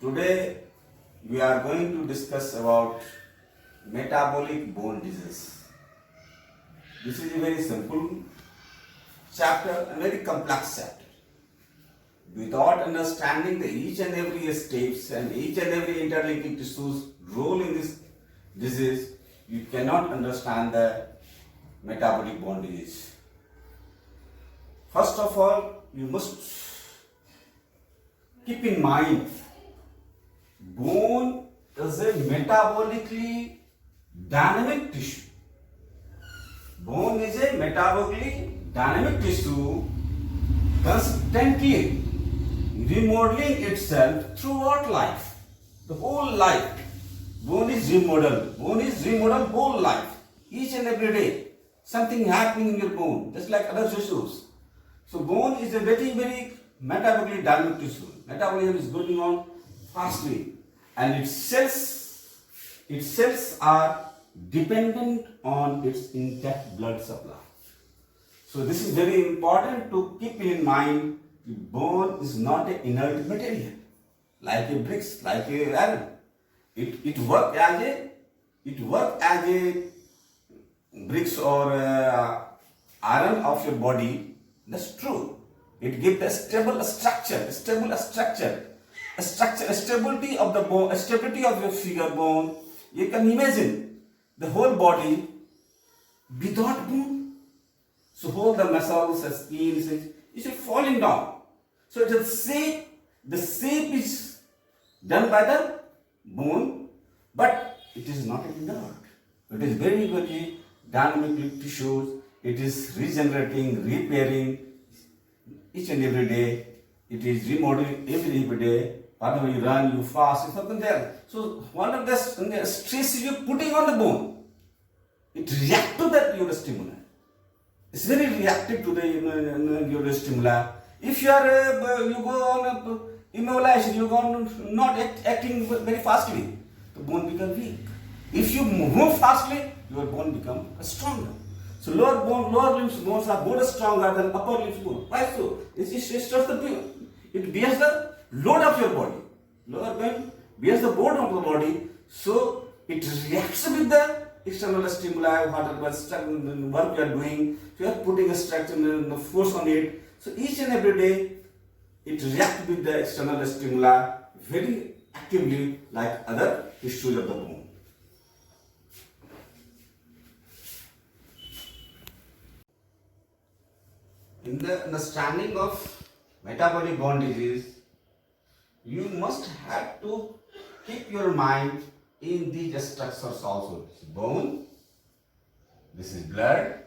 Today we are going to discuss about metabolic bone disease. This is a very simple chapter, a very complex chapter. Without understanding each and every steps and each and every interlinking tissues role in this disease, you cannot understand the metabolic bone disease. First of all, you must keep in mind bone is a metabolically dynamic tissue. Bone is a metabolically dynamic tissue constantly remodeling itself throughout life. The whole life. Bone is remodeled. Bone is remodeled whole life. Each and every day. Something happening in your bone, just like other tissues. So bone is a very, very metabolically dynamic tissue. Metabolism is going on fastly. And its cells are dependent on its intact blood supply. So this is very important to keep in mind. The bone is not an inert material, like a bricks, like a iron. It work as a bricks or iron of your body. That's true. It gives a stable structure, stability of the bone, stability of your figure bone. You can imagine the whole body without bone. So all the muscles, the skin is falling down. So the shape is done by the bone, but it is not inert. It is very, very dynamic tissues. It is regenerating, repairing each and every day. It is remodeling every day. Whatever you run, you fast, it's something there. So one of the stress you're putting on the bone, it reacts to that your stimuli. It's very reactive to the your stimuli. If you are you go on immobilization, you go on not acting very fastly, the bone becomes weak. If you move fastly, your bone becomes stronger. So lower limbs bones are more stronger than upper limbs bone. Why so? It bears the load of your body. Lower bone bears the load of the body, so it reacts with the external stimuli, whatever work you are doing. So you are putting a structure and force on it. So each and every day, it reacts with the external stimuli very actively like other tissues of the bone. In the understanding of metabolic bone disease, you must have to keep your mind in these structures also. This is bone, this is blood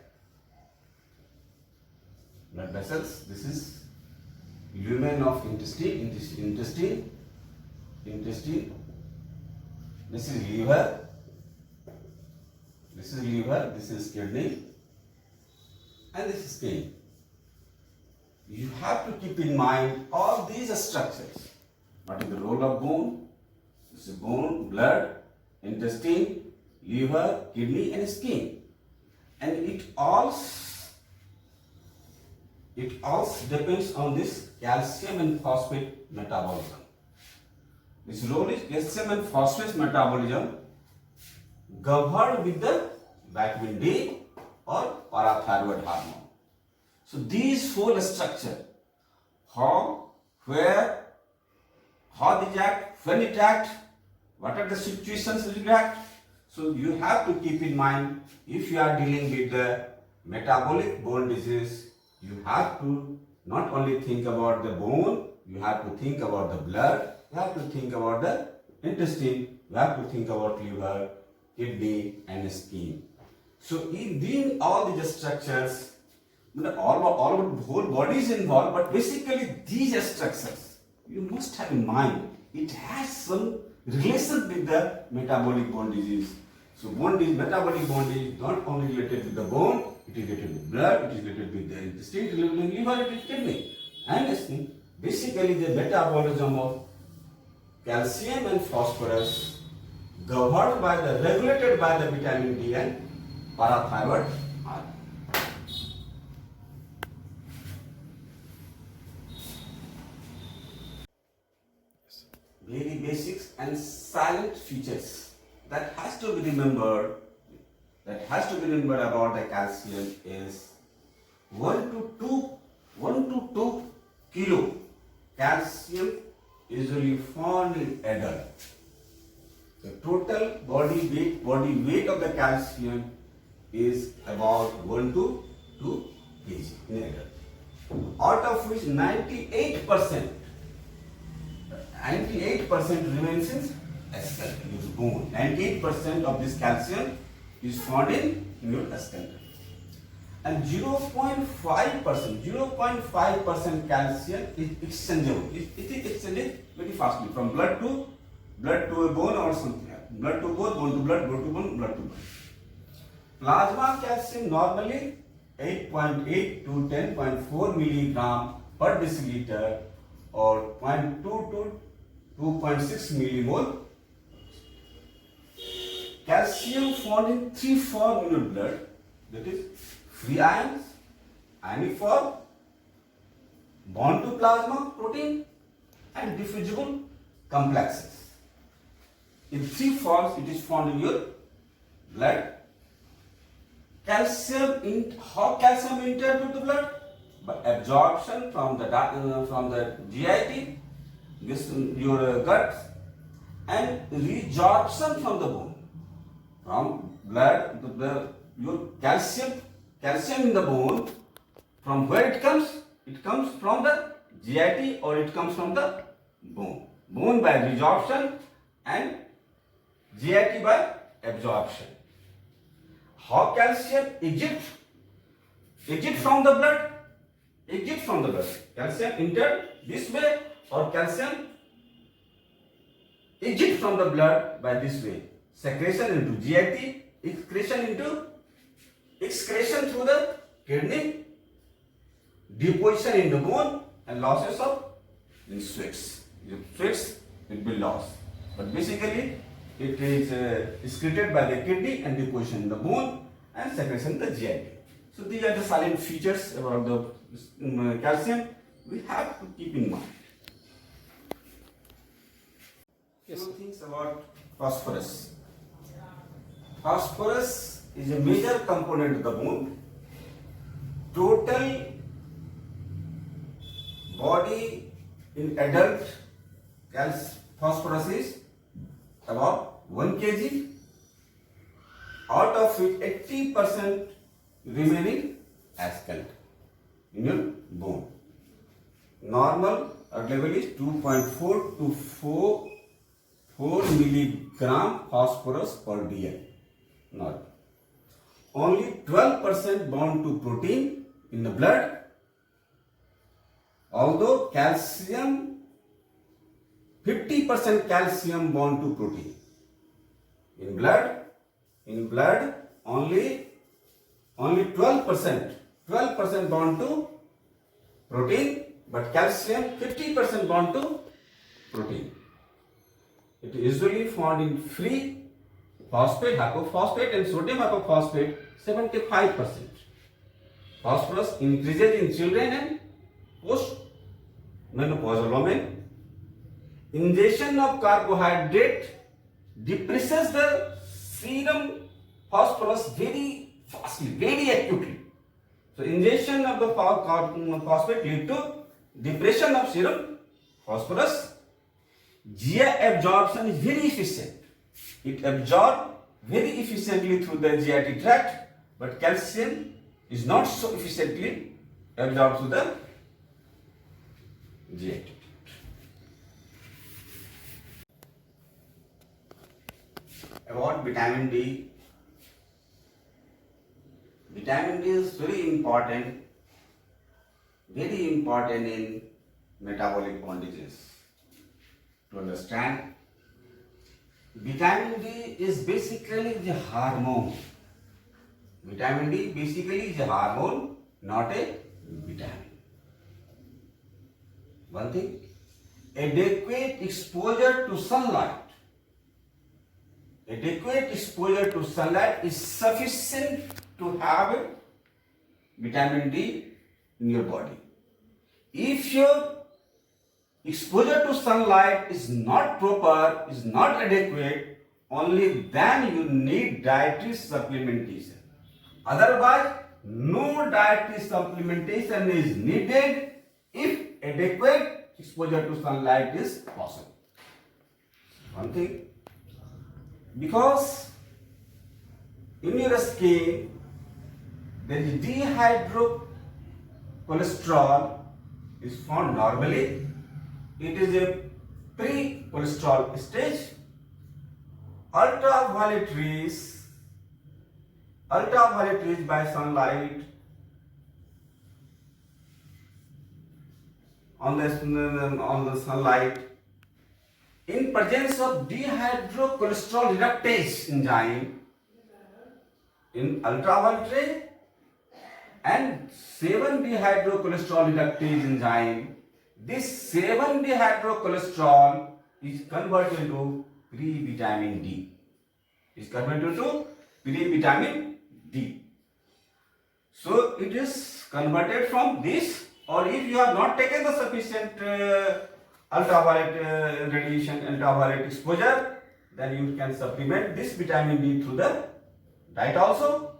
vessels, this is lumen of intestine, this is liver, this is kidney, and this is skin. You have to keep in mind all these structures. What is the role of bone? This is bone, blood, intestine, liver, kidney, and skin. And it all depends on this calcium and phosphate metabolism. This role is calcium and phosphate metabolism governed with the vitamin D or parathyroid hormone. So these four structure, how, where, how they act, when it act, what are the situations it act. So you have to keep in mind, if you are dealing with the metabolic bone disease, you have to not only think about the bone, you have to think about the blood, you have to think about the intestine, you have to think about liver, kidney, and skin. So in all these structures, all of the whole body is involved, but basically these structures you must have in mind. It has some relation with the metabolic bone disease. So metabolic bone disease is not only related with the bone, it is related with blood, it is related with the intestine, it is related with liver, it is kidney, and skin. Basically the metabolism of calcium and phosphorus governed by regulated by the vitamin D and parathyroid hormone. Very basics and silent features that has to be remembered. That has to be remembered about the calcium is 1 to 2 kilo calcium usually found in adult. The total body weight of the calcium is about 1 to 2 kg in adult. Out of which 98% remains in skeleton, bone. 98% of this calcium is found in your skeleton. And 0.5% calcium is exchangeable. It is exchanged very fastly from blood to a bone or something else. Blood to bone to blood, bone to bone, blood to blood. Plasma calcium normally 8.8 to 10.4 milligram per deciliter or 0.2 to 2.6 millimole. Calcium found in three forms in your blood, that is free ions, ionic form, bound to plasma protein, and diffusible complexes. In three forms it is found in your blood. How calcium enters into the blood? By absorption from the GIT, your gut, and resorption from the bone. From blood, your calcium in the bone, from where it comes? It comes from the GIT or it comes from the bone. Bone by resorption and GIT by absorption. How calcium exit from the blood? Calcium enter this way or calcium exit from the blood by this way. Secretion into GIT, excretion through the kidney, deposition in the bone, and losses of in sweats. Sweats will be lost. But basically, it is excreted by the kidney and deposition in the bone and secretion in the GIT. So these are the silent features about the calcium we have to keep in mind. Yes. Few things about phosphorus. Phosphorus is a major component of the bone. Total body in adult phosphorus is about 1 kg, out of which 80% remaining as skeleton in your bone. Normal level is 2.4 to 4 milligram phosphorus per dl. Not. Only 12% bound to protein in the blood, although calcium 50% calcium bound to protein. In blood only 12% bound to protein, but calcium 50% bound to protein. It is usually found in free phosphate, hypophosphate and sodium hypophosphate 75%. Phosphorus increases in children and post-menopausal women. Ingestion of carbohydrate depresses the serum phosphorus very fastly, very acutely. So ingestion of the phosphate lead to depression of serum phosphorus. GI absorption is very efficient. It absorbs very efficiently through the GIT tract, but calcium is not so efficiently absorbed through the GIT. About vitamin D. Vitamin D is very important in metabolic bondages. To understand, vitamin D is basically the hormone. Vitamin D basically is a hormone, not a vitamin. One thing, adequate exposure to sunlight. Adequate exposure to sunlight is sufficient to have vitamin D in your body. If your exposure to sunlight is not proper, is not adequate, only then you need dietary supplementation. Otherwise, no dietary supplementation is needed if adequate exposure to sunlight is possible. One thing, because in your skin there is dehydrocholesterol is found normally. It is a pre-cholesterol stage. Ultraviolet rays by sunlight on the sunlight in presence of dehydrocholesterol reductase enzyme in ultraviolet ray and 7-dehydrocholesterol reductase enzyme. This 7-dehydrocholesterol is converted into pre-vitamin D. So it is converted from this, or if you have not taken the sufficient ultraviolet radiation, ultraviolet exposure, then you can supplement this vitamin D through the diet also.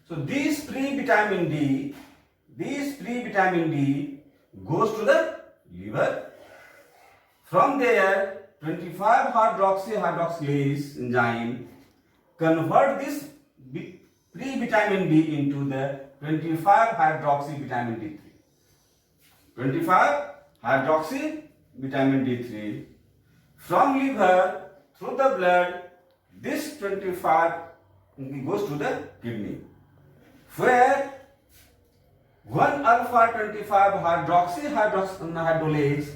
So this pre-vitamin D goes to the liver. From there, 25-hydroxylase enzyme convert this pre-vitamin D into the 25-hydroxy-vitamin D3. 25-hydroxy-vitamin D3 from liver through the blood. This 25 goes to the kidney, where 1-alpha-25-hydroxyhydrolase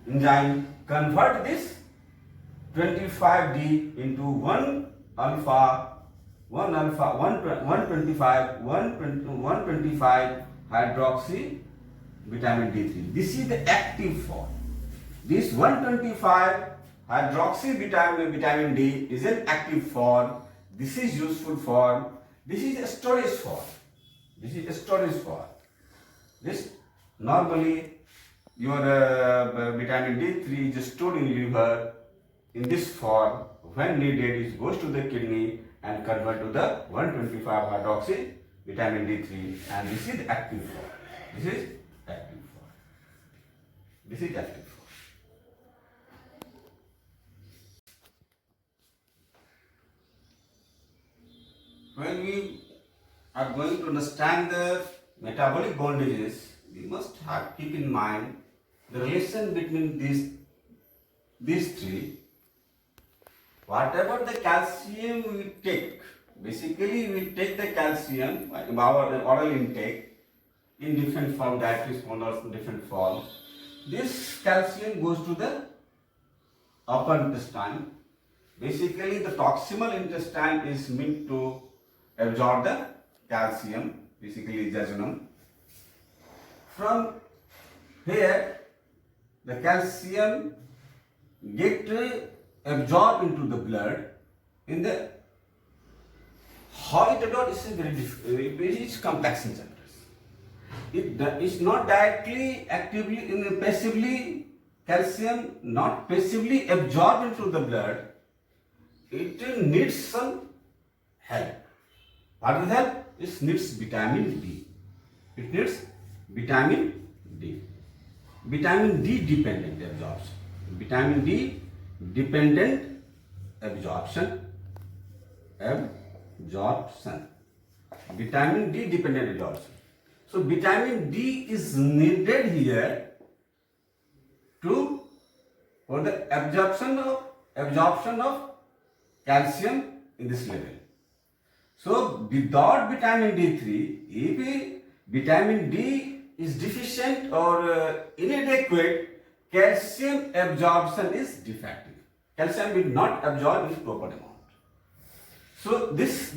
enzyme convert this 25D into 125 hydroxy vitamin D3. This is the active form. This 125 hydroxy vitamin D is an active form. This is useful form. This is a storage form. This normally your vitamin D3 is stored in liver in this form. When needed, it goes to the kidney and convert to the 125 hydroxy vitamin D3, and this is active form. This is active form. When we are going to understand the metabolic bondages, we must keep in mind the relation between these three. Whatever the calcium we take, basically we take the calcium, our oral intake, in different form, dietary forms in different forms. This calcium goes to the upper intestine. Basically, the proximal intestine is meant to absorb the calcium, basically jejunum. From here, the calcium get absorbed into the blood. In the how it absorbs is very complex in chapters. It is not directly, actively, passively, calcium not passively absorbed into the blood. It needs some help. What is help? It needs vitamin D. It needs vitamin D. Vitamin D dependent absorption. Vitamin D dependent absorption. Vitamin D dependent absorption. So vitamin D is needed here for the absorption of calcium in this level. So without vitamin D3, if vitamin D is deficient or inadequate, calcium absorption is defective. Calcium will not absorb in proper amount. So this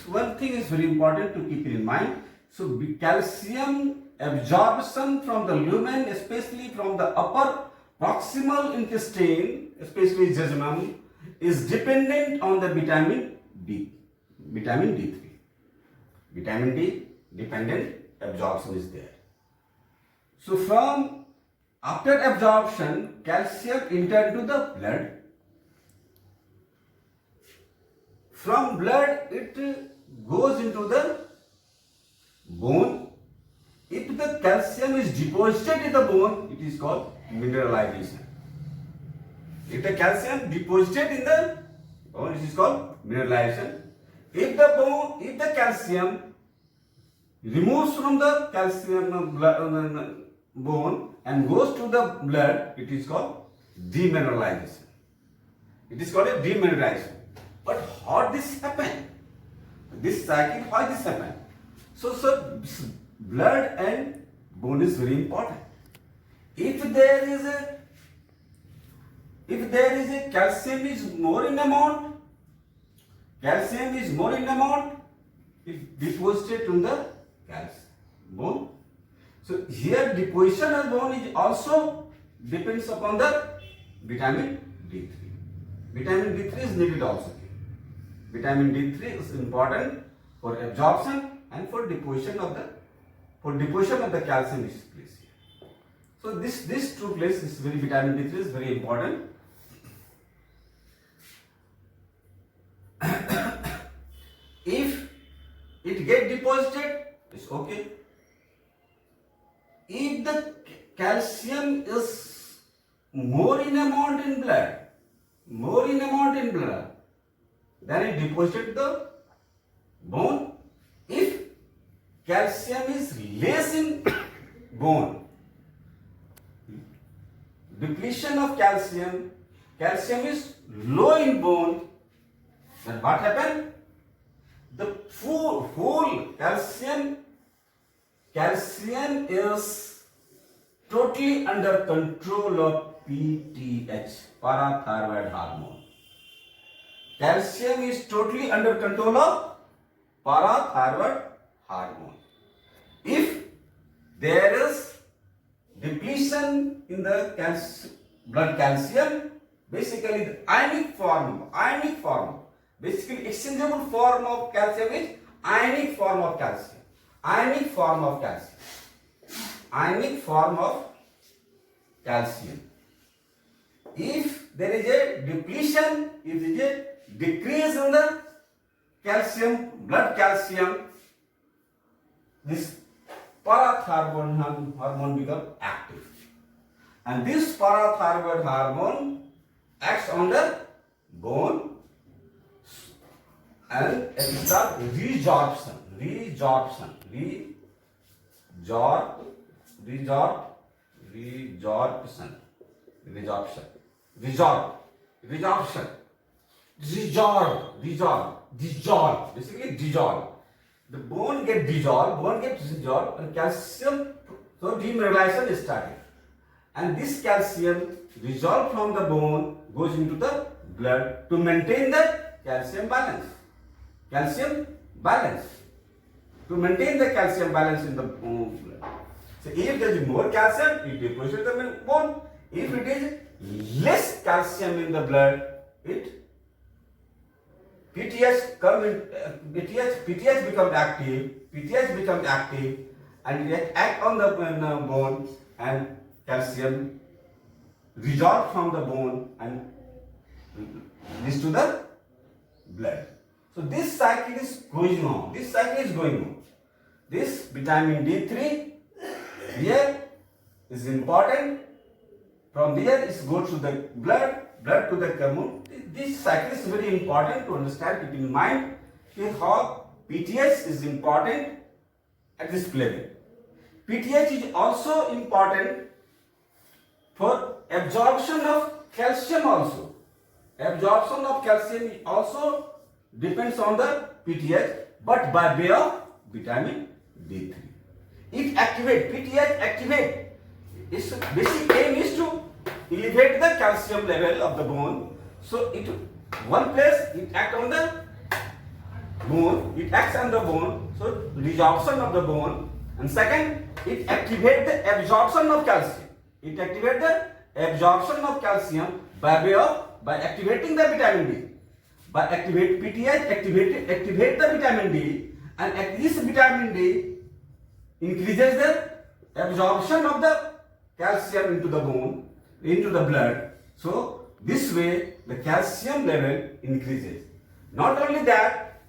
one thing is very important to keep in mind. So calcium absorption from the lumen, especially from the upper proximal intestine, especially jejunum, is dependent on the vitamin D. Vitamin D3. Vitamin D dependent absorption is there. So from After absorption, calcium enter into the blood. From blood, it goes into the bone. If the calcium is deposited in the bone, it is called mineralization. If the calcium deposited in the bone, it is called mineralization. If the calcium removes from the calcium bone and goes to the blood, it is called demineralization. It is called a demineralization. But how this happen? This cycle, why this happen? So blood and bone is very important. If there is a calcium is more in amount, it deposited in the calcium bone. So here deposition of bone is also depends upon the vitamin D3. Vitamin D3 is needed also. Vitamin D3 is important for absorption and for deposition of the calcium is placed here. So this two place is very vitamin D3 is very important. If it get deposited, it's okay. If the calcium is more in amount in blood, then it deposited the bone. If calcium is less in bone, depletion of calcium is low in bone, then what happened? The whole calcium is totally under control of PTH, parathyroid hormone. Calcium is totally under control of parathyroid hormone. If there is depletion in the blood calcium, basically the ionic form, basically exchangeable form of calcium is ionic form of calcium. If there is a depletion, if there is a decrease in the calcium, blood calcium, this parathyroid hormone becomes active. And this parathyroid hormone acts on the bone and it starts resorption. Basically dissolve. The bone gets dissolved, and calcium, so demineralization is started. And this calcium dissolved from the bone goes into the blood to maintain the calcium balance. To maintain the calcium balance in the blood. So if there is more calcium, it deposits the bone. If it is less calcium in the blood, PTH becomes active, and it acts on the bone, and calcium resolves from the bone and leads to the blood. So this cycle is going on. This vitamin D3 here is important. From there it goes to the blood to the common. This cycle is very important to understand. Keep in mind how PTH is important at this level. PTH is also important for absorption of calcium also. Absorption of calcium also depends on the PTH, but by way of vitamin D3. PTH activate. Its basic aim is to elevate the calcium level of the bone. So one place it acts on the bone, so resorption of the bone, and second it activates the absorption of calcium. By activating the vitamin D. By activate PTH, activate the vitamin D, and this vitamin D increases the absorption of the calcium into the bone, into the blood. So this way the calcium level increases. Not only that,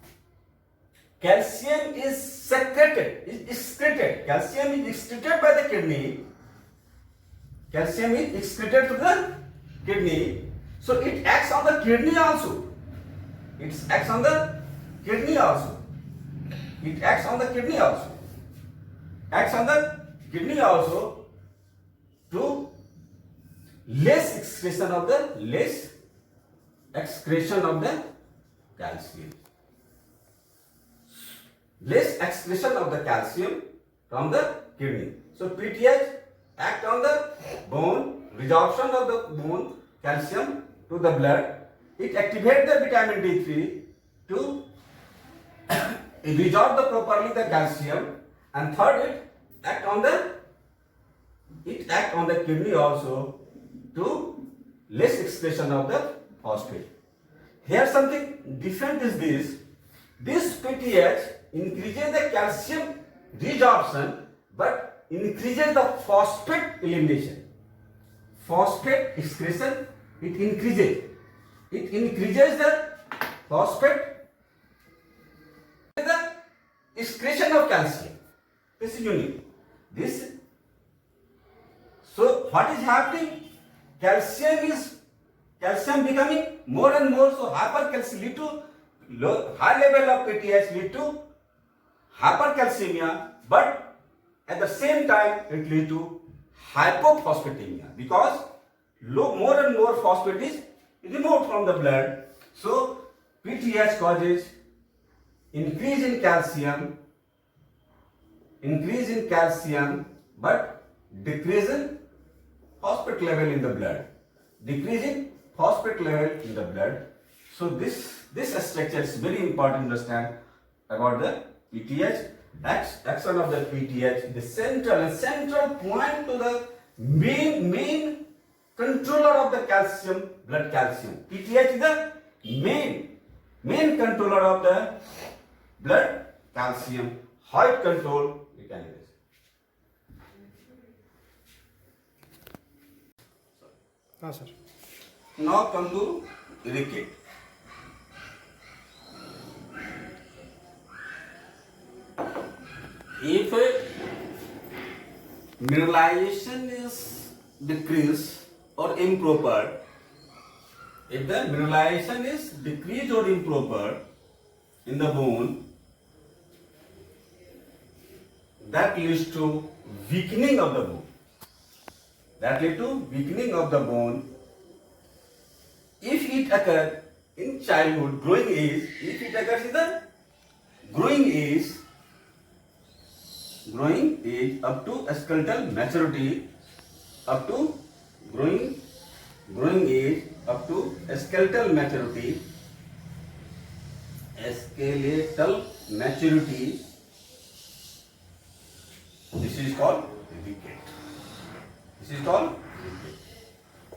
calcium is secreted, is excreted. Calcium is excreted by the kidney. Calcium is excreted to the kidney. So it acts on the kidney also. It acts on the kidney also. It acts on the kidney also. Acts on the kidney also to less excretion of the calcium. Less excretion of the calcium from the kidney. So PTH act on the bone, resorption of the bone calcium to the blood. It activates the vitamin D3 to resorb the properly the calcium, and third it act on the kidney also to less excretion of the phosphate. Here something different is this. This PTH increases the calcium resorption but increases the phosphate elimination. Phosphate excretion it increases. It increases the phosphate, the excretion of calcium. This is unique. So what is happening? Calcium becoming more and more, so hypercalcemia lead to high level of PTH lead to hypercalcemia, but at the same time it lead to hypophosphatemia because more and more phosphate is removed from the blood. So PTH causes increase in calcium, but decrease in phosphate level in the blood. So this structure is very important to understand about the PTH. Action of the PTH, the central point to the main controller of the calcium, blood calcium. PTH is the main controller of the blood calcium. How it control? You can use. sir. Now come to irrigate. If mineralization is decreased or improper, if the mineralization is decreased or improper in the bone, that leads to weakening of the bone. If it occurs in childhood, growing age, if it occurs in the growing age up to skeletal maturity, up to growing age up to skeletal maturity, this is called decay.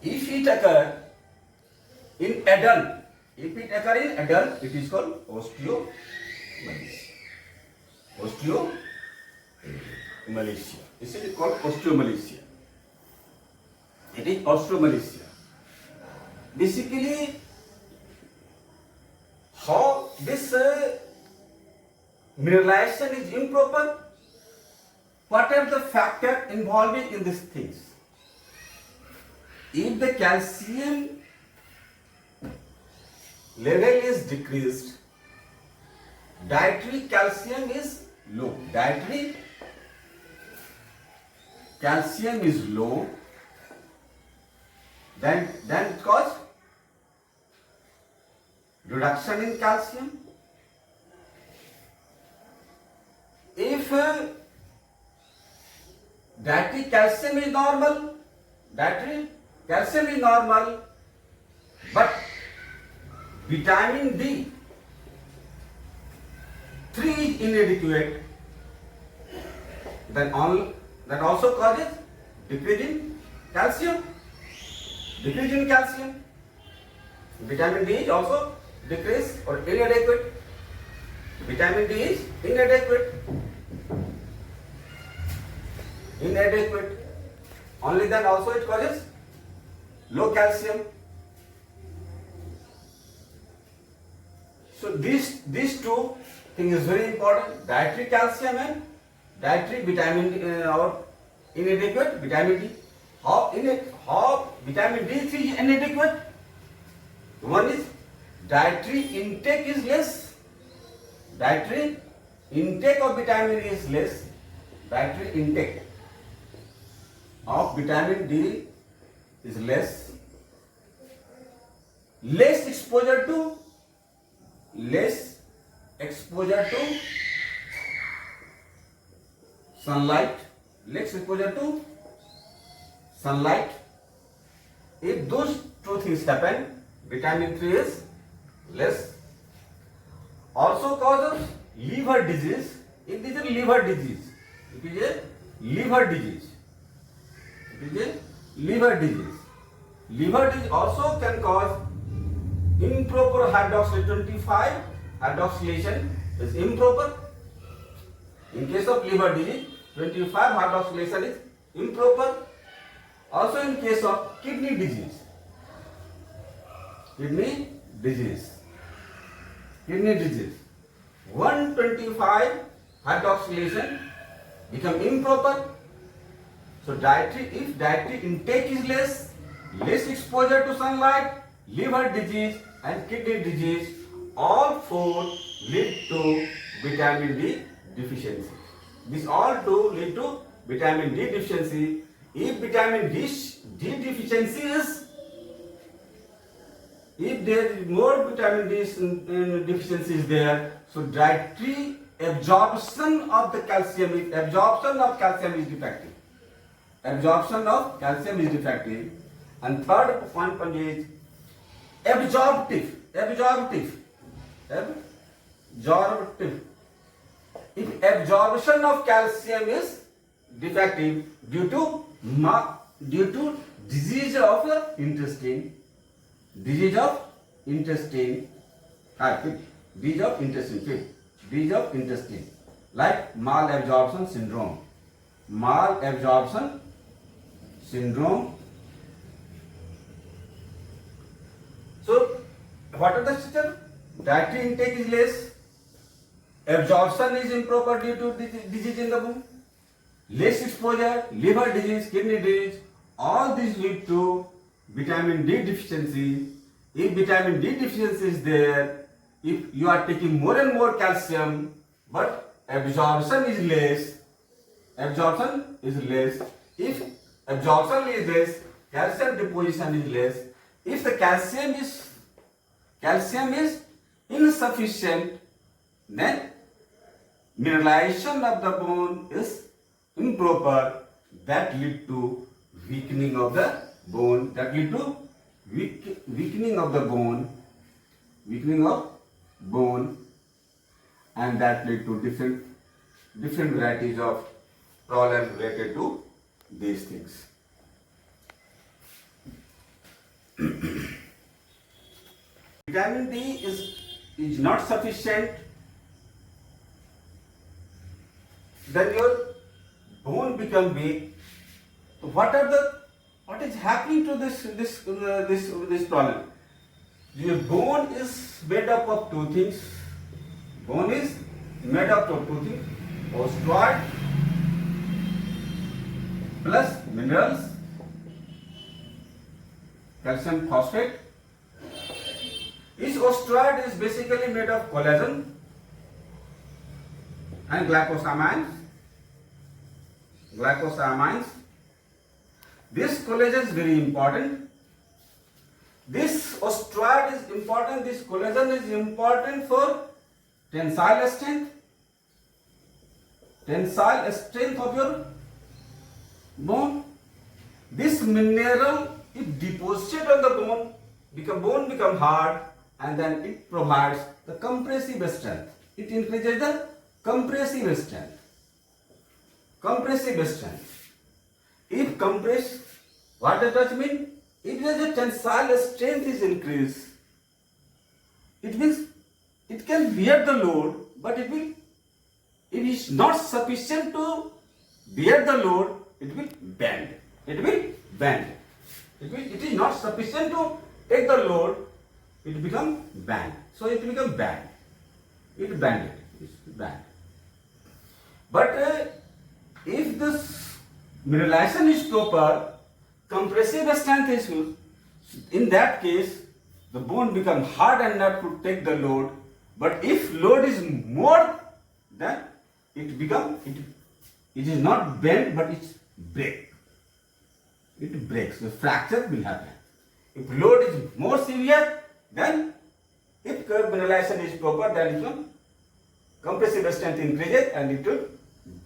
If it occur in adult, it is called osteomalacia. This is called osteomalacia. It is osteomalacia. Basically, how this mineralization is improper, what are the factors involving in these things? If the calcium level is decreased, dietary calcium is low. Then it cause reduction in calcium. If dietary calcium is normal, but vitamin D3 is inadequate, then that also causes decrease in calcium. Vitamin D is also decreased or inadequate. Vitamin D is inadequate. Only then also it causes low calcium. So these two things is very important. Dietary calcium and dietary vitamin or inadequate vitamin D. How vitamin D3 is inadequate? One is dietary intake is less. Dietary intake of vitamin D is less. Dietary intake of vitamin D is less. Less exposure to sunlight. Less exposure to sunlight. If those two things happen, vitamin 3 is less. Also causes liver disease. It is a liver disease. It is a liver disease. It is a liver disease. Liver disease also can cause improper hydroxylation. 25 hydroxylation is improper. In case of liver disease, 25 hydroxylation is improper. Also in case of kidney disease, kidney disease, 125 hydroxylation become improper. So if dietary intake is less exposure to sunlight, liver disease and kidney disease, all four lead to vitamin D deficiency. These all two lead to vitamin D deficiency. If vitamin D deficiency if there is more vitamin D deficiency is there, so dietary absorption of calcium is defective. Absorption of calcium is defective. And third point is absorptive. If absorption of calcium is defective due to disease of intestine, disease of intestine, like malabsorption syndrome. So what are the symptoms? Dietary intake is less, absorption is improper due to disease in the bone, less exposure, liver disease, kidney disease, all these lead to vitamin D deficiency. If vitamin D deficiency is there, if you are taking more and more calcium, but absorption is less. If absorption is less, calcium deposition is less. If the calcium is insufficient, then mineralization of the bone is improper. That lead to weakening of the bone. And that lead to different varieties of problems related to these things. Vitamin D is not sufficient, then your bone become weak. So what is happening to this problem? Your bone is made up of two things. Osteoid plus minerals, calcium phosphate. Each osteoid is basically made of collagen and glycosamines. This collagen is very important. This osteoid is important. This collagen is important for tensile strength of your bone. This mineral, if deposited on the bone become hard, and then it provides the compressive strength. It increases the compressive strength. If compressed, what does that mean? If the tensile strength is increased, it means it can bear the load, but it is not sufficient to bear the load, it will bend. it will bend. It is not sufficient to take the load, it become bend. So it become bend. It bend it. It's bend. But if this mineralization is proper, compressive strength is used. In that case, the bone becomes hard enough to take the load. But if load is more, then it is not bent, but it's break. It breaks. The fracture will happen. If load is more severe, then if mineralization is proper, then it will compressive strength increases and it will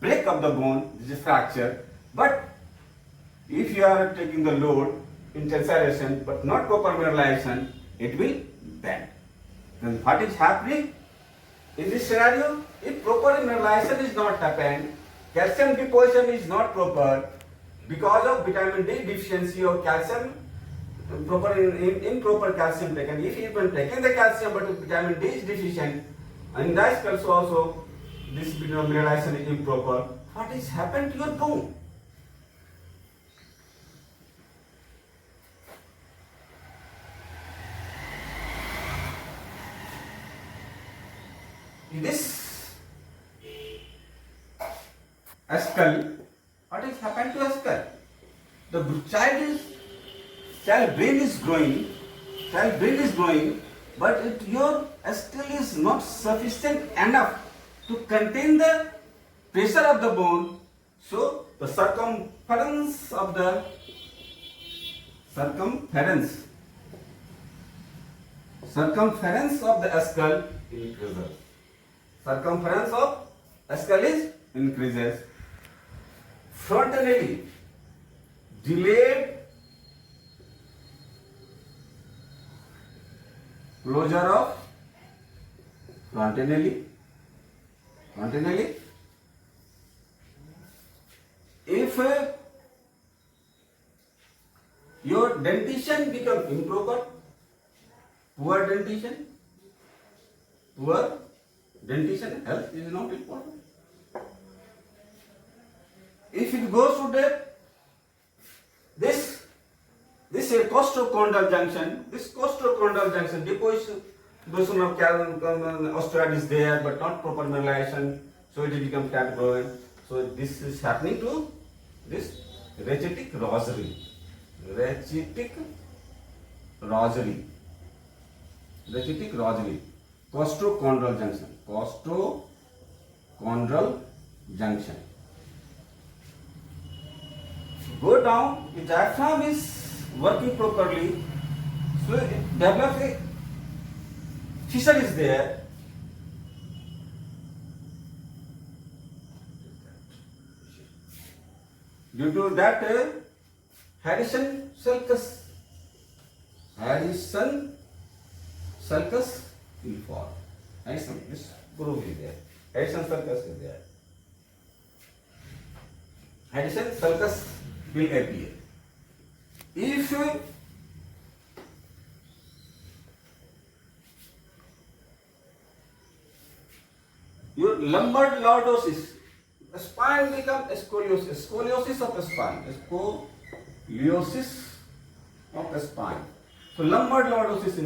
break up the bone. This is fracture. But if you are taking the load in tensilation but not proper mineralization, it will bend. Then what is happening in this scenario? If proper mineralization is not happened, calcium deposition is not proper because of vitamin D deficiency or calcium proper improper calcium taken. If you have been taking the calcium but vitamin D is deficient, in that case also this mineralization is improper. What is happened to your bone? This skull, what has happened to a skull? The child brain is growing, but your skull is not sufficient enough to contain the pressure of the bone. So the circumference of the skull increases. Circumference of skull is increases. Frontally, delayed closure of frontally. If your dentition become improper, poor dentition health is not important. If it goes to that, this costochondral junction, deposition of osteoid is there, but not proper mineralization, so it becomes fat growing. So this is happening to this rachitic rosary. Costochondral junction. Go down, the diaphragm is working properly, so it develops a fissure is there. Due to that, Harrison sulcus will fall. This groove is there. Harrison sulcus is there. Harrison sulcus will appear. If your lumbar lordosis, the spine becomes scoliosis of the spine. So lumbar lordosis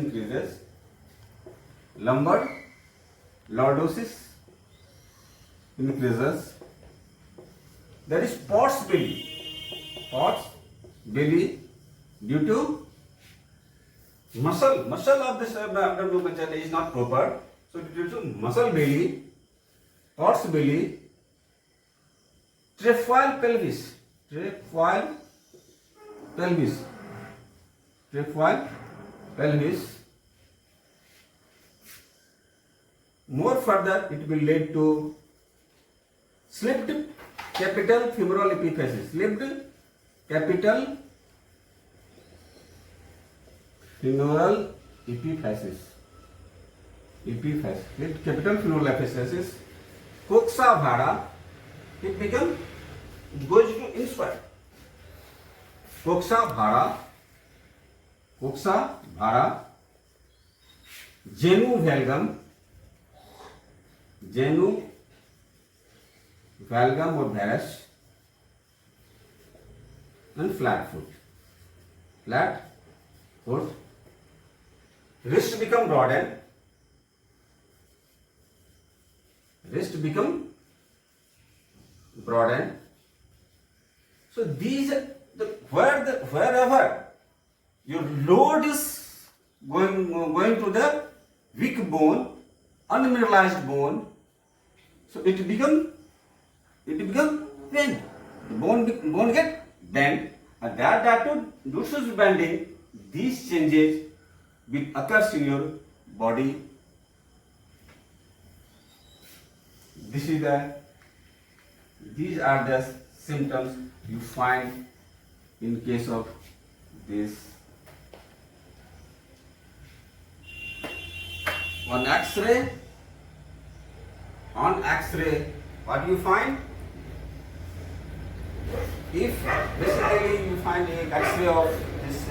increases. There is Pott's belly due to muscle of the abdomen is not proper. So due to muscle belly, Pott's belly, trefoil pelvis. More further, it will lead to slipped capital femoral epiphysis. Slipped capital femoral epiphysis. Slipped capital femoral epiphysis. Coxa vara. It goes to inside. Coxa vara. Genu valgum or varus. and flat foot. Flat foot. Wrist become broadened. Wrist become broadened. So these are wherever your load is going to the weak bone, unmineralized bone, so it become bent. The bone get bent, and that due to bending, these changes will occurs in your body. These are the symptoms you find in case of this. On X-ray, what do you find? If basically you find a X-ray of this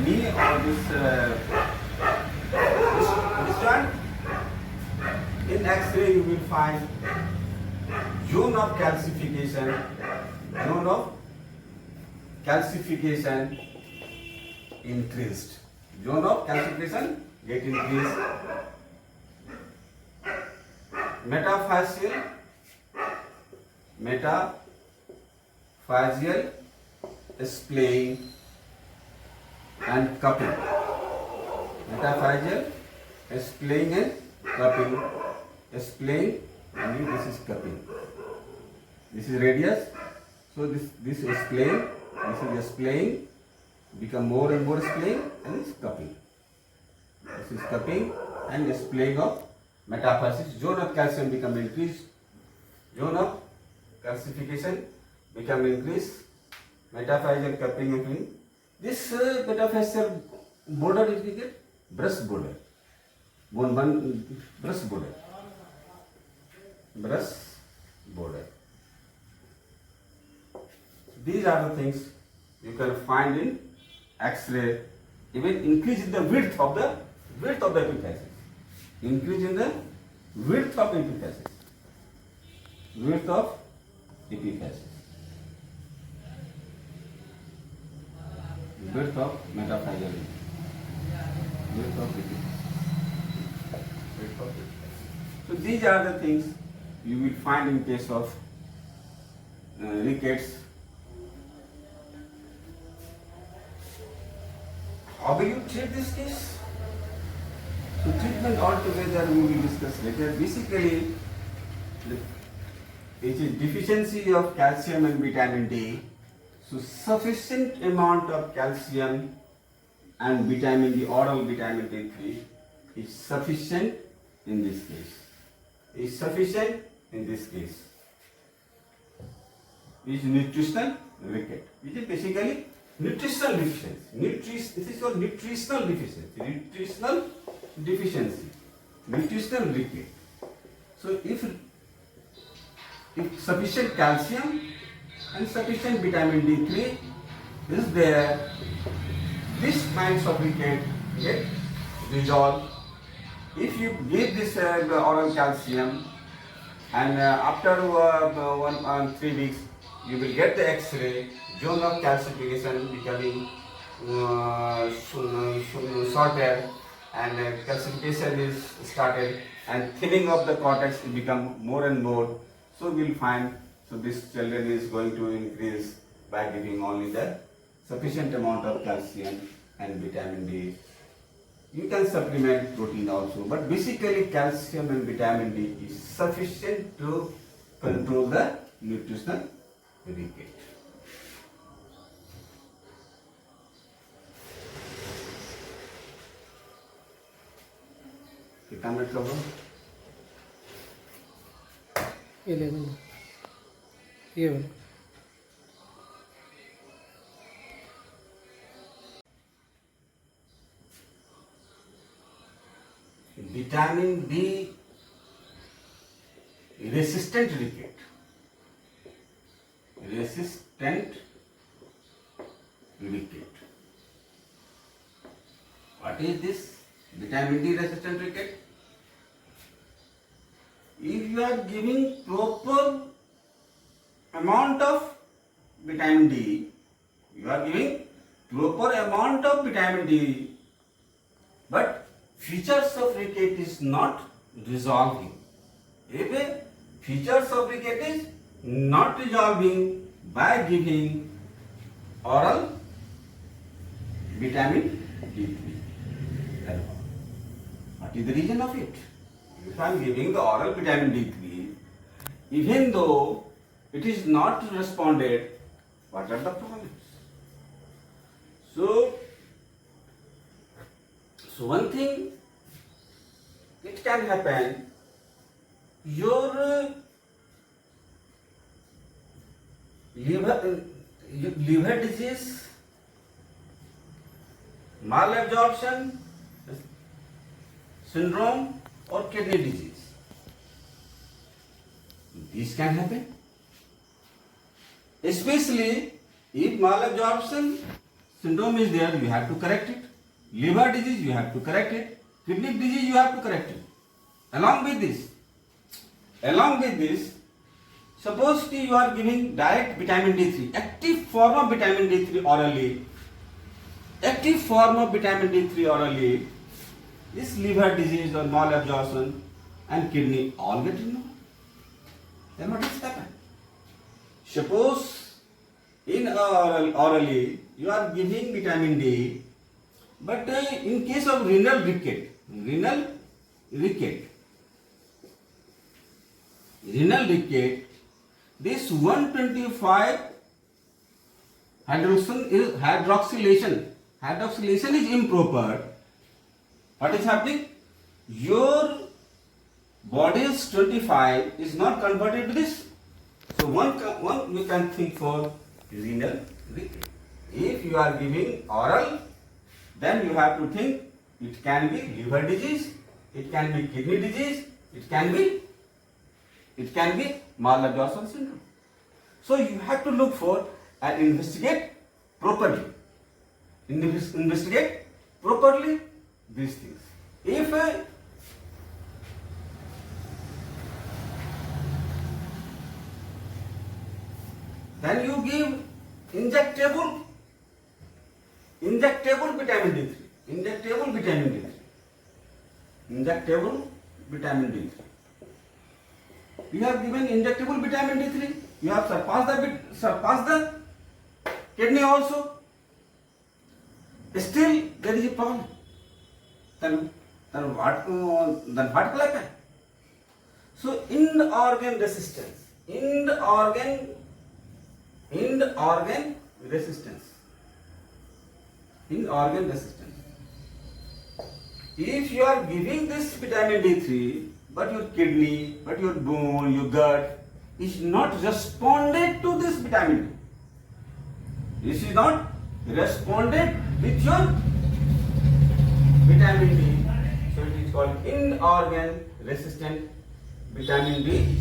knee or this joint, in X-ray you will find zone of calcification increased. Zone of calcification get increased. Metaphyseal splaying and cupping. Metaphyseal splaying and cupping. Splaying, and this is cupping. This is radius. So this is splaying. This is splaying. Become more and more splaying, and this is cupping. This is cupping and splaying of metaphysis. Zone of calcium become increased. Zone of calcification become increased. Metaphyseal cupping and filling. This metaphyseal border is get breast border. Breast border. Breast border. These are the things you can find in X-ray. Even increase in the width of the epiphysis. Increase in the width of epiphysis. Width of epiphysis. Width of metaphyseal. Width of epiphysis. So these are the things you will find in case of rickets. How will you treat this case? So treatment altogether we will discuss later. Basically, it is deficiency of calcium and vitamin D. So sufficient amount of calcium and vitamin D, oral vitamin D3 is sufficient in this case. Is nutritional ricket, which is basically nutritional deficiency. This is your nutritional deficiency. Nutritional ricket. So if sufficient calcium and sufficient vitamin D3 is there, this kinds of ricket get resolved. If you give this oral calcium, and after 3 weeks you will get the X-ray, zone of calcification becoming shorter, and calcification is started, and thinning of the cortex will become more and more. So we will find, so this children is going to increase by giving only the sufficient amount of calcium and vitamin D. You can supplement protein also, but basically calcium and vitamin D is sufficient to control the nutritional ricket. कितना minute का हुआ? 11. Even. Vitamin B resistant ricket. What is this vitamin D resistant ricket? If you are giving proper amount of vitamin D, you are giving proper amount of vitamin D, but features of ricket is not resolving. If a features of ricket is not resolving by giving oral vitamin D3. Then what is the reason of it? If I am giving the oral vitamin D3, even though it is not responded, what are the problems? So one thing, it can happen, your liver disease, malabsorption syndrome or kidney disease. These can happen. Especially if malabsorption syndrome is there, you have to correct it. Liver disease, you have to correct it. Kidney disease, you have to correct it. Along with this, suppose you are giving direct vitamin D3, active form of vitamin D3 orally. Active form of vitamin D3 orally, this liver disease or malabsorption and kidney all get removed. Then what is happened? Suppose in orally you are giving vitamin D, but in case of renal ricket, this 125 hydroxylation is improper. What is happening? Your body's 25 is not converted to this. So one we can think for renal ricket. If you are giving oral, then you have to think it can be liver disease, it can be kidney disease, it can be malabsorption syndrome. So you have to look for and investigate properly. Investigate properly these things. If then you give injectable vitamin D3. Injectable vitamin D3. You have given injectable vitamin D3. You have surpassed the kidney also. Still there is a problem. Then what will happen? So in organ resistance. If you are giving this vitamin D3, but your kidney, but your bone, your gut is not responded to this vitamin D. This is not responded with your vitamin D. So it is called in-organ resistant vitamin D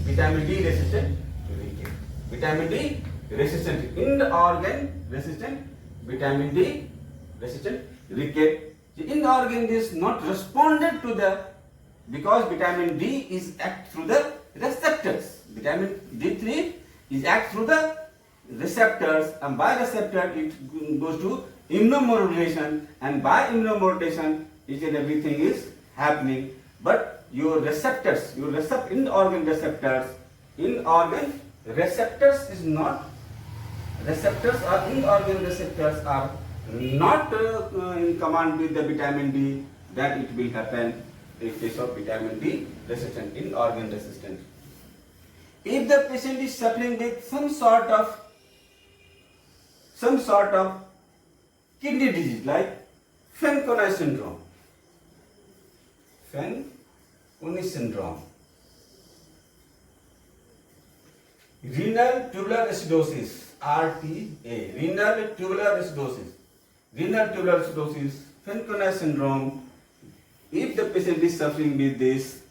resistant ricket. Vitamin D resistant, in-organ resistant vitamin D resistant ricket. The in-organ is not responded to the, because vitamin D is act through the receptors. Vitamin D3 is act through the receptors, and by receptor it goes to immunomodulation, and by immunomodulation each and everything is happening. But your receptors, in-organ receptors is not, receptors or in-organ receptors are not in command with the vitamin D, that it will happen in case of vitamin D resistant, in-organ resistant. If the patient is suffering with some sort of kidney disease like Fanconi syndrome, renal tubular acidosis, RTA, renal tubular acidosis, Fanconi syndrome. If the patient is suffering with this,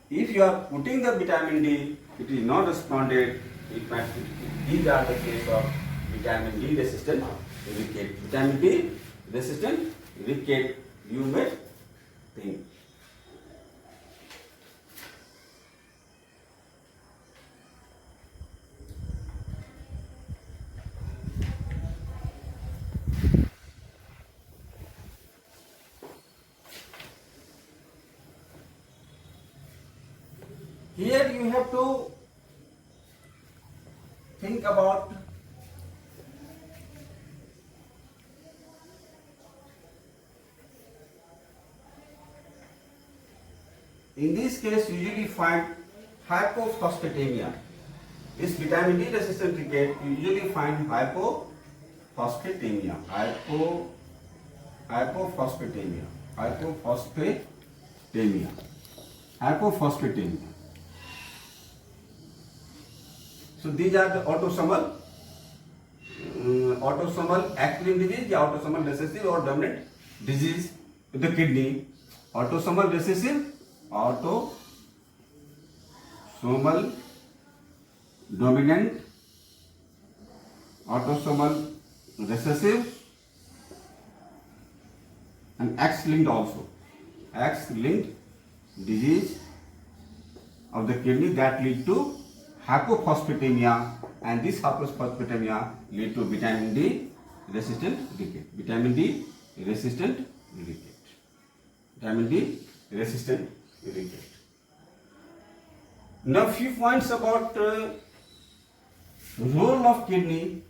if you are putting the vitamin D, it is not responded, these are the case of vitamin D resistant ricket. Vitamin D resistant ricket, you may think. Here you have to think about in this case usually find hypophosphatemia. This vitamin D resistant ricket you usually find hypophosphatemia. Hypophosphatemia. So these are the autosomal X-linked disease, autosomal recessive or dominant disease of the kidney. Autosomal recessive, autosomal dominant, autosomal recessive, and X-linked also. X-linked disease of the kidney that lead to hypophosphatemia, and this hypophosphatemia lead to vitamin D resistant ricket. Vitamin D resistant ricket. Now few points about role of kidney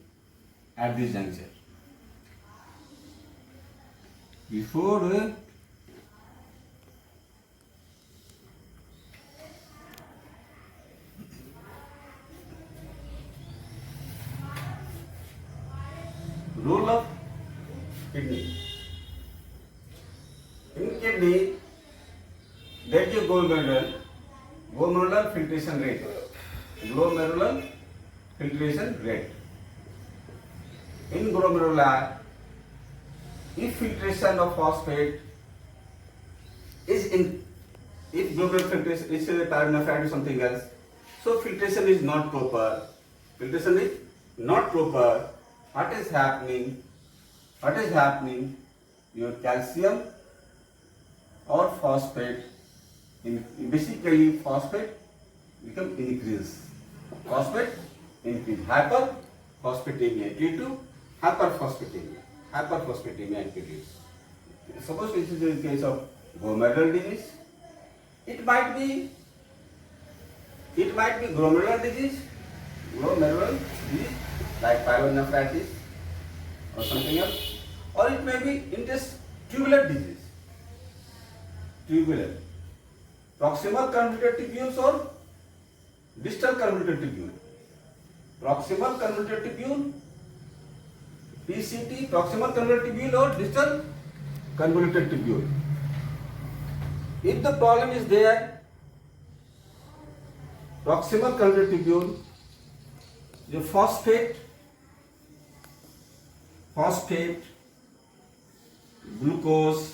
at this juncture. Before role of kidney. In kidney, there is a glomerular filtration rate. Glomerular filtration rate. In glomeruli, if filtration of phosphate is if glomerular filtration is pyrophosphate or something else, so filtration is not proper. What is happening? Your calcium or phosphate, basically phosphate become increase. Hyperphosphatemia due to hyperphosphatemia increase. Suppose this is in case of glomerular disease. It might be glomerular disease like pyelonephritis or something else, or it may be tubular disease. Proximal convoluted tubules or distal convoluted tubule. Proximal convoluted tubule, PCT, proximal convoluted tubule or distal convoluted tubule. If the problem is there, proximal convoluted tubule, the phosphate, glucose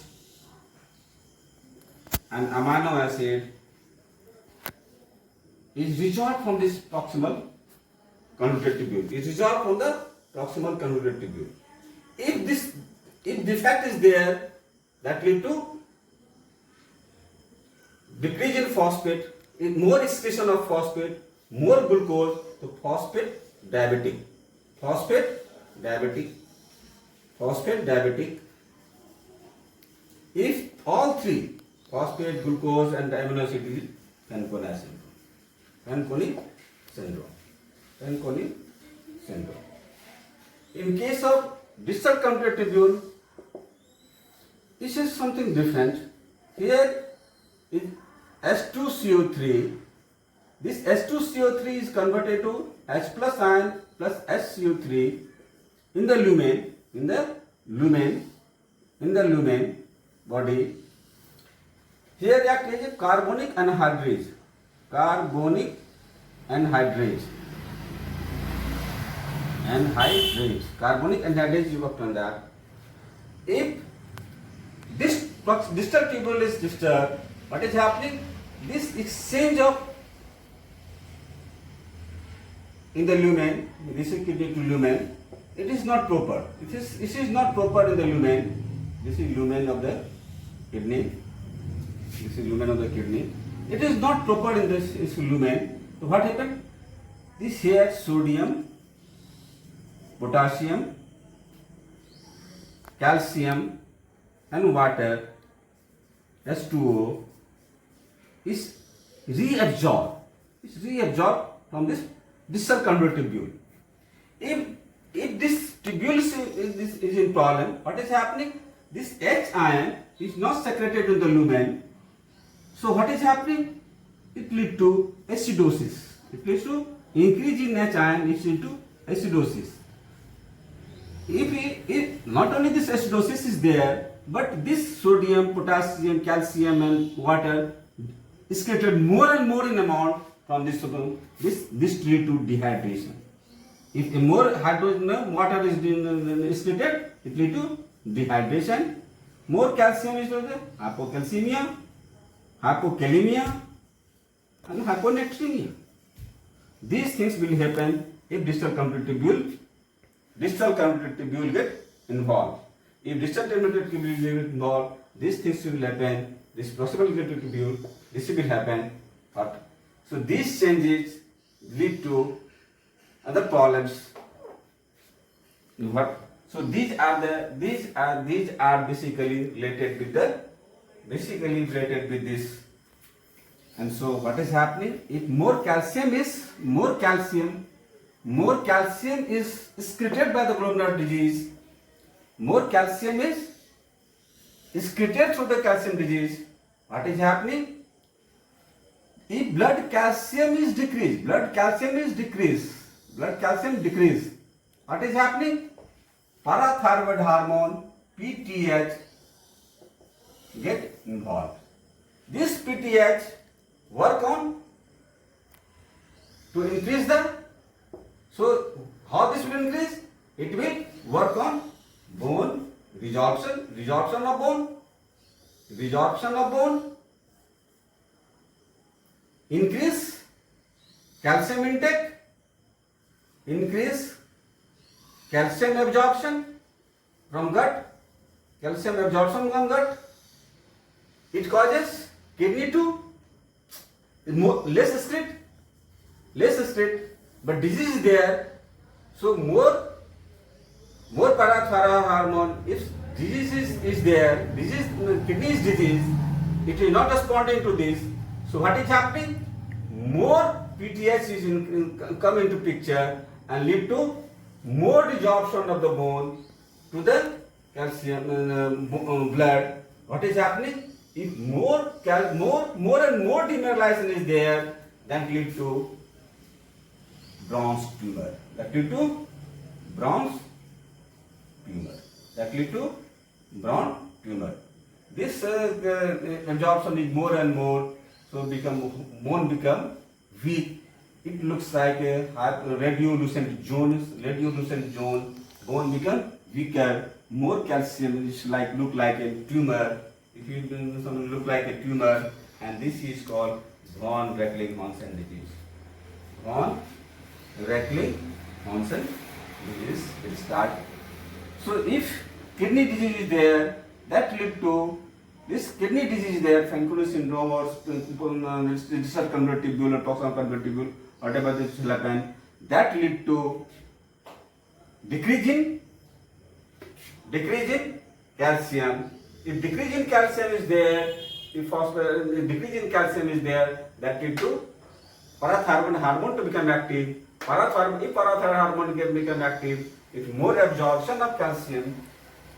and amino acid is resolved from this proximal convoluted tubule. If defect is there, that lead to decrease in phosphate, more excretion of phosphate, more glucose, so phosphate diabetic. If all three, phosphate, glucose and amino acid, is Fanconi syndrome. In case of distal convoluted tubule, this is something different. Here is H2CO3. This H2CO3 is converted to H plus ion plus HCO3 in the lumen body. Here act as a carbonic anhydrase. Carbonic anhydrase, you have done that. If this distal tubule is disturbed, what is happening? This exchange of in the lumen, this is kidney to lumen, it is not proper. It is not proper in the lumen. This is lumen of the kidney. It is not proper in this lumen. So what happened? This here sodium, potassium, calcium and water, H2O, is reabsorbed is reabsorbed from this distal convoluted tubule. If this tubule is in problem, what is happening? This H ion is not secreted in the lumen. So what is happening? It leads to acidosis. It leads to increase in H ion is into acidosis. If not only this acidosis is there, but this sodium, potassium, calcium and water is created more and more in amount from this this lead to dehydration. If more water is created, it lead to dehydration. More calcium is created, hypocalcemia, hypokalemia and hyponatremia. These things will happen if distal convoluted tubule get involved. If distal convoluted tubule get involved, these things will happen. This proximal convoluted tubule, this will happen. So these changes lead to other problems. What? So these are basically related with this. And so what is happening? If more calcium is excreted by the glomerular disease, more calcium is excreted through the calcium disease. What is happening? If blood calcium decrease, what is happening? Parathyroid hormone PTH get involved. This PTH work on to increase so how this will increase? It will work on bone resorption of bone, increase calcium intake, increase calcium absorption from gut. It causes kidney to less strict, but disease is there. So more parathyroid hormone. If disease is there, kidney is disease, it is not responding to this. So what is happening? More PTH is come into picture and lead to more resorption of the bone to the calcium blood. What is happening? If more and more demineralization is there, that lead to Brown's tumor. Brown tumor. This absorption is more and more, so bone become weak. It looks like a radiolucent zone. Bone become weaker. More calcium is look like a tumor. If you look like a tumor, and this is called von Reckling-Hansen disease. Von Reckling-Hansen disease will start. So if kidney disease is there, that lead to this kidney disease is there, Fanconi syndrome or distal convoluted tubule or proximal convoluted tubule, whatever this will happen, that lead to decrease in calcium. If decrease in calcium is there, that lead to parathyroid hormone to become active. If parathyroid hormone become active, if more absorption calcium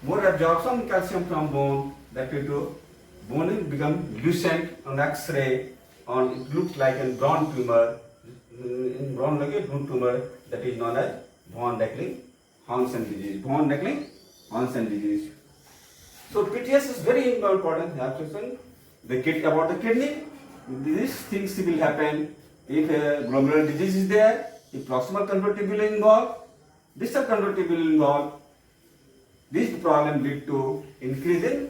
from bone, that lead to bone become lucent on X-ray, it looks like a brown tumor, that is known as von Reckling-Hansen disease. So PTS is very important. About the kidney, these things will happen if glomerular disease is there, if proximal convoluted tubule is involved, distal convoluted tubule is involved. This problem lead to increase in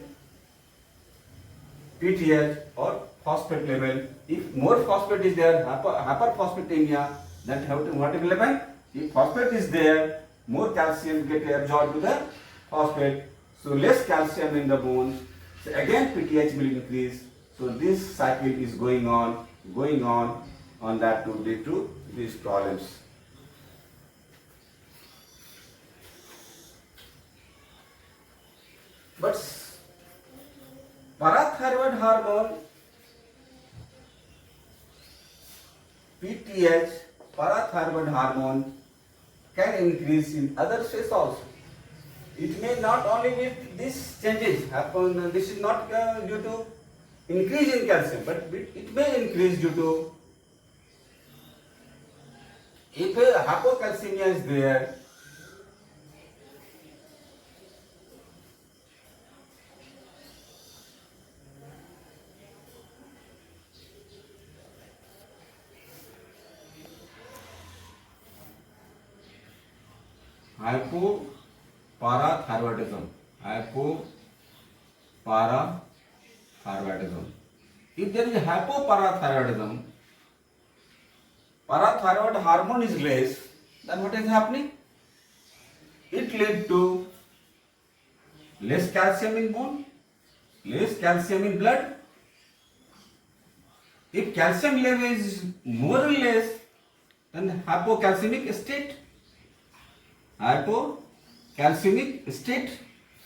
PTH or phosphate level. If more phosphate is there, hyperphosphatemia, then what will happen? If phosphate is there, more calcium get absorbed to the phosphate. So less calcium in the bones. So again PTH will increase. So this cycle is going on that to lead to these problems. But parathyroid hormone PTH, parathyroid hormone, can increase in other space also. It may not only be these changes happen, this is not due to increase in calcium, but it may increase due to, if hypocalcemia is there, hypoparathyroidism. Hypoparathyroidism. If there is hypoparathyroidism, parathyroid hormone is less, then what is happening? It leads to less calcium in bone, less calcium in blood. If calcium level is more or less, then hypocalcemic state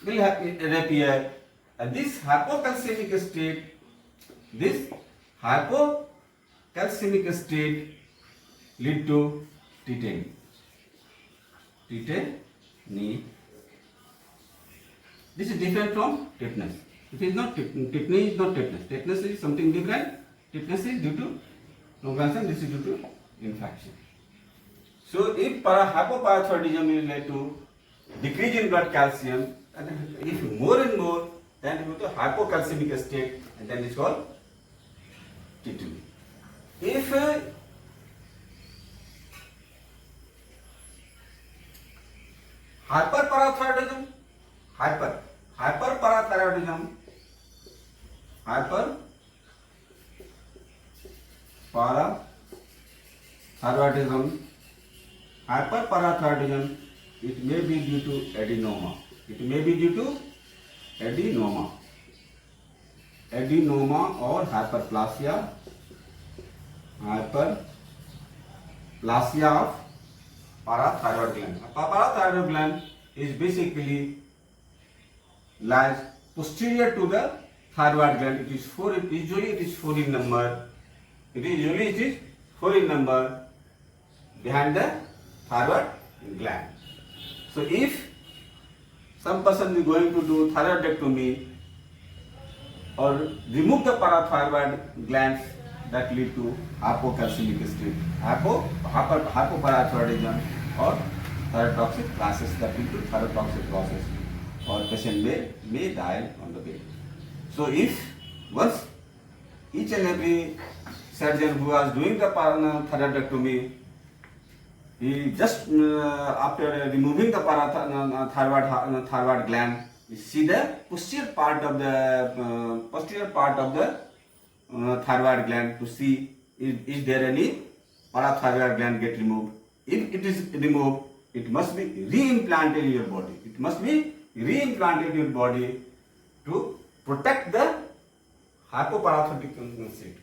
will appear, and this hypocalcemic state lead to tetany. This is different from tetanus. It is not tetany is not tetanus. Tetanus is something different. Tetanus is due to consumption. This is due to infection. So if hypoparathyroidism is led to decrease in blood calcium, and if more and more, then due to hypocalcemic state, and then it's called tetany. If hyperparathyroidism, hyperparathyroidism Hyperparathyroidism, it may be due to adenoma. Adenoma or hyperplasia of parathyroid gland. Parathyroid gland is basically lies posterior to the thyroid gland. It is usually 4 in number. It is 4 in number behind the thyroid gland. So if some person is going to do thyroidectomy or remove the parathyroid glands, that lead to hypocalcemic state, hypoparathyroidism or thyrotoxic process, that lead to thyrotoxic process, or patient may die on the bed. So if once each and every surgeon who was doing the thyroidectomy, he just after removing the thyroid gland, you see the posterior part of the thyroid gland to see is there any parathyroid gland get removed. If it is removed, it must be reimplanted in your body. To protect the hypoparathyroidism state.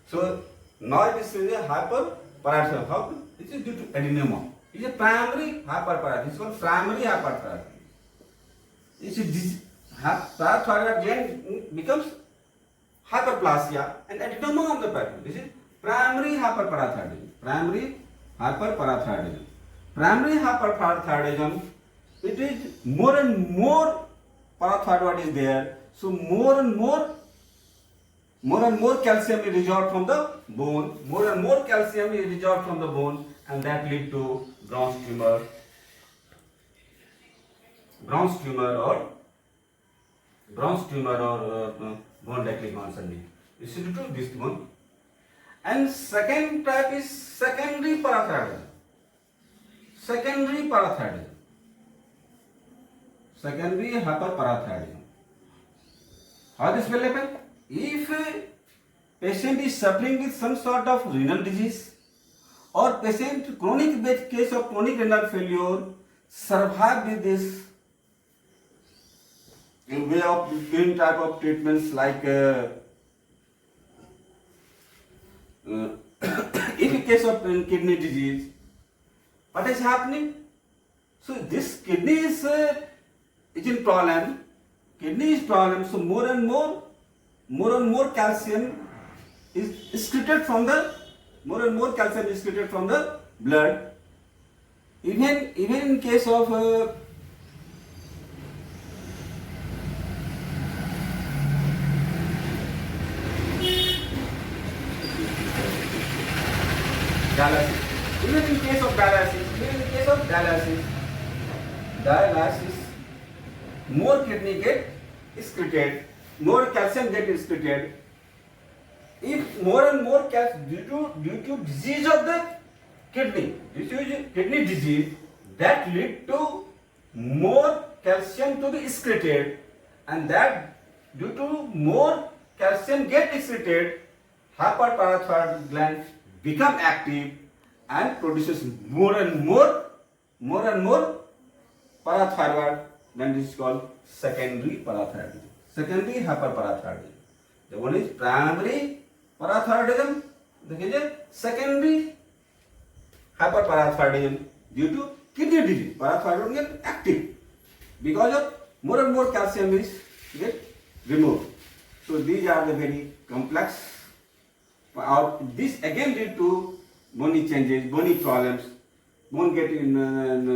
So now it is a hyperparathyroidism. How? It is due to adenoma. It is a primary hyperparathyroidism. It is called primary hyperparathyroidism. Parathyroid gland becomes hyperplasia and adenoma of the parathyroid. This is primary hyperparathyroidism. Primary hyperparathyroidism, it is more and more parathyroid is there. So more and more calcium is resolved from the bone. And that lead to Brown's tumor or bone declination. This is due to this one. And second type is secondary parathyroidism. Secondary hyperparathyroidism. How this will happen? If a patient is suffering with some sort of renal disease, or chronic case of chronic renal failure, survive with this in way of different type of treatments like in case of kidney disease, what is happening? So this kidney is in problem. So more and more calcium is excreted from the more and more calcium is excreted from the blood. Even in case of dialysis, dialysis, more kidney get excreted, more calcium get excreted. If more and more calcium due to disease of the kidney, kidney disease, that lead to more calcium to be excreted, and that due to more calcium get excreted, hyperparathyroid gland become active and produces more and more parathyroid, then this is called secondary parathyroidism, secondary hyperparathyroidism. The one is primary parathyroidism, secondary hyperparathyroidism due to kidney disease. Parathyroid get active because of more and more calcium is get removed. So these are the very complex. This again lead to bony changes, bony problems, bone getting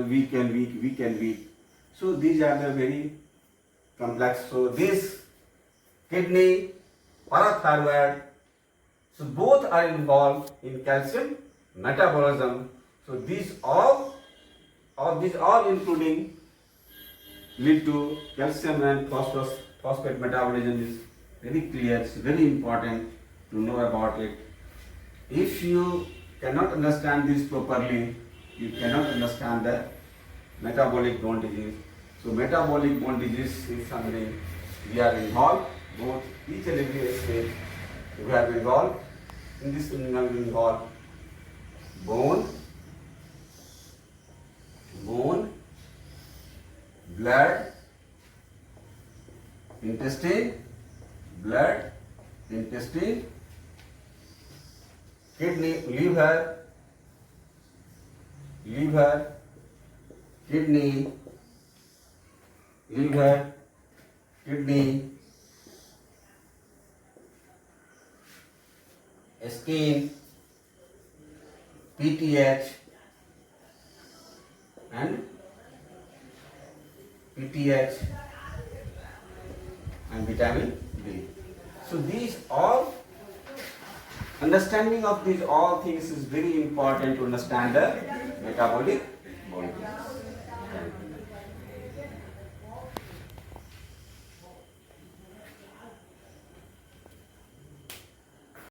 weak and weak. So these are the very complex. So this kidney, parathyroid, so both are involved in calcium metabolism. So these all including lead to calcium and phosphate metabolism is very clear. It's very important to know about it. If you cannot understand this properly, you cannot understand the metabolic bone disease. So metabolic bone disease is something we are involved, both each and every stage we are involved. In this we involved bone, blood, intestine, kidney, liver, kidney, skin, PTH and vitamin D. So these all, understanding of these all things is very important to understand the metabolic bone disease.